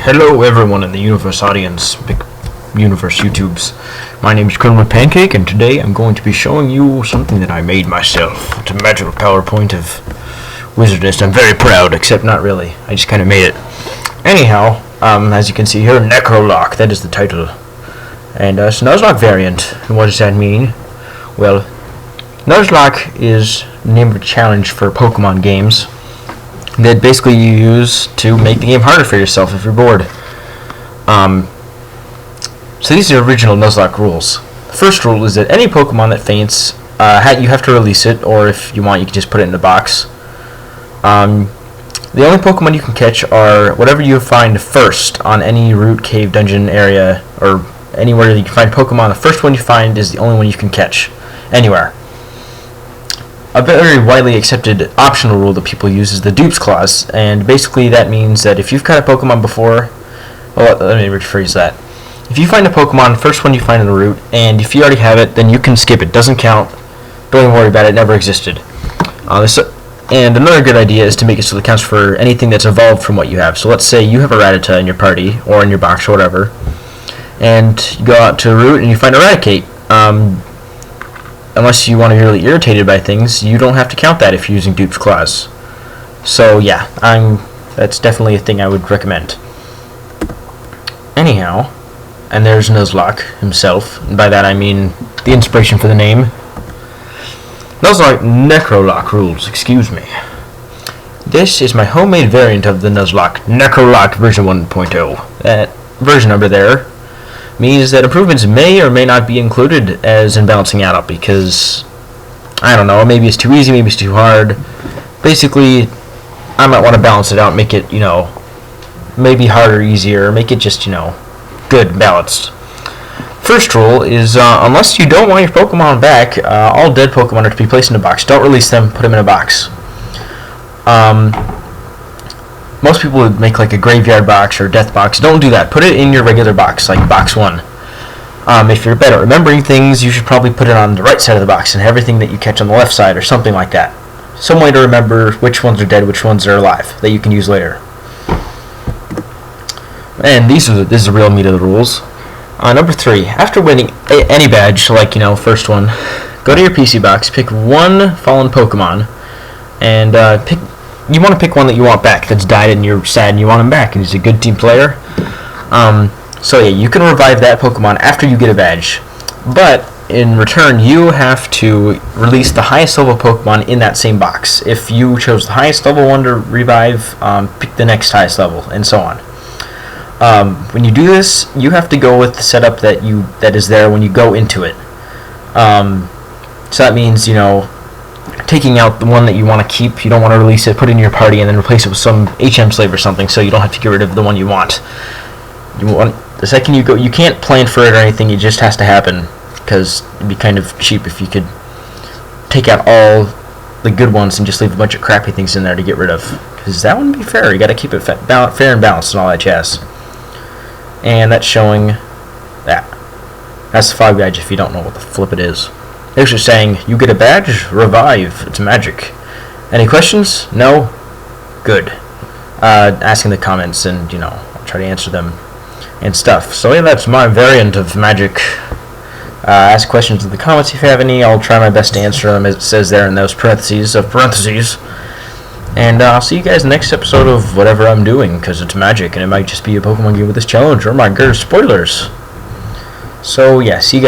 Hello everyone in the universe audience, big universe YouTubes. My name is Colonel Pancake, and today I'm going to be showing you something that I made myself. It's a magical PowerPoint of wizardness. I'm very proud, except not really. I just kind of made it. Anyhow, as you can see here, NecroLocke, that is the title. And it's a NecroLocke variant. And what does that mean? Well, NecroLocke is the name of a challenge for Pokemon games that basically you use to make the game harder for yourself if you're bored. So these are original NecroLocke rules. The first rule is that any Pokemon that faints, you have to release it, or if you want, you can just put it in a box. The only Pokemon you can catch are whatever you find first on any route, cave, dungeon area, or anywhere that you can find Pokemon. The first one you find is the only one you can catch anywhere. A very widely accepted optional rule that people use is the dupes clause, and basically that means that if you've caught a Pokemon before, well, let me rephrase that. If you find a Pokemon, first one you find in the route, and if you already have it, then you can skip it. Doesn't count. Don't even worry about it. It never existed. And another good idea is to make it so it counts for anything that's evolved from what you have. So let's say you have a Rattata in your party, or in your box, or whatever, and you go out to a route and you find a Raticate. Unless you want to be really irritated by things, you don't have to count that if you're using dupes clause. So yeah, that's definitely a thing I would recommend. Anyhow, and there's NecroLocke himself, and by that I mean the inspiration for the name. NecroLocke Rules, excuse me. This is my homemade variant of the NecroLocke version 1.0. That version number there means that improvements may or may not be included as in balancing out, because I don't know, maybe it's too easy, maybe it's too hard. Basically, I might want to balance it out, make it, maybe harder, easier, make it just, good, balanced. First rule is, unless you don't want your Pokemon back, all dead Pokemon are to be placed in a box. Don't release them, put them in a box. Most people would make like a graveyard box or death box. Don't do that. Put it in your regular box, like box 1. If you're better at remembering things, you should probably put it on the right side of the box and everything that you catch on the left side or something like that. Some way to remember which ones are dead, which ones are alive, that you can use later. And this is the real meat of the rules. Number 3, after winning any badge, like, first one, go to your PC box, pick one fallen Pokemon, and you want to pick one that you want back, that's died and you're sad and you want him back, and he's a good team player. So yeah, you can revive that Pokemon after you get a badge, but in return you have to release the highest level Pokemon in that same box. If you chose the highest level one to revive, pick the next highest level, and so on. When you do this, you have to go with the setup that is there when you go into it. So that means, taking out the one that you want to keep, you don't want to release it, put it in your party, and then replace it with some HM slave or something, so you don't have to get rid of the one you want. The second you go, you can't plan for it or anything, it just has to happen, because it'd be kind of cheap if you could take out all the good ones and just leave a bunch of crappy things in there to get rid of, because that wouldn't be fair. You got to keep it fair and balanced and all that jazz. And that's showing that. That's the fog badge if you don't know what the flip it is. It's just saying, you get a badge, revive, it's magic. Any questions? No? Good. Ask in the comments, and, I'll try to answer them and stuff. So yeah, that's my variant of magic. Ask questions in the comments if you have any. I'll try my best to answer them as it says there in those parentheses of parentheses. And I'll see you guys next episode of whatever I'm doing, because it's magic, and it might just be a Pokemon game with this challenge, or my god, spoilers. So yeah, see you guys.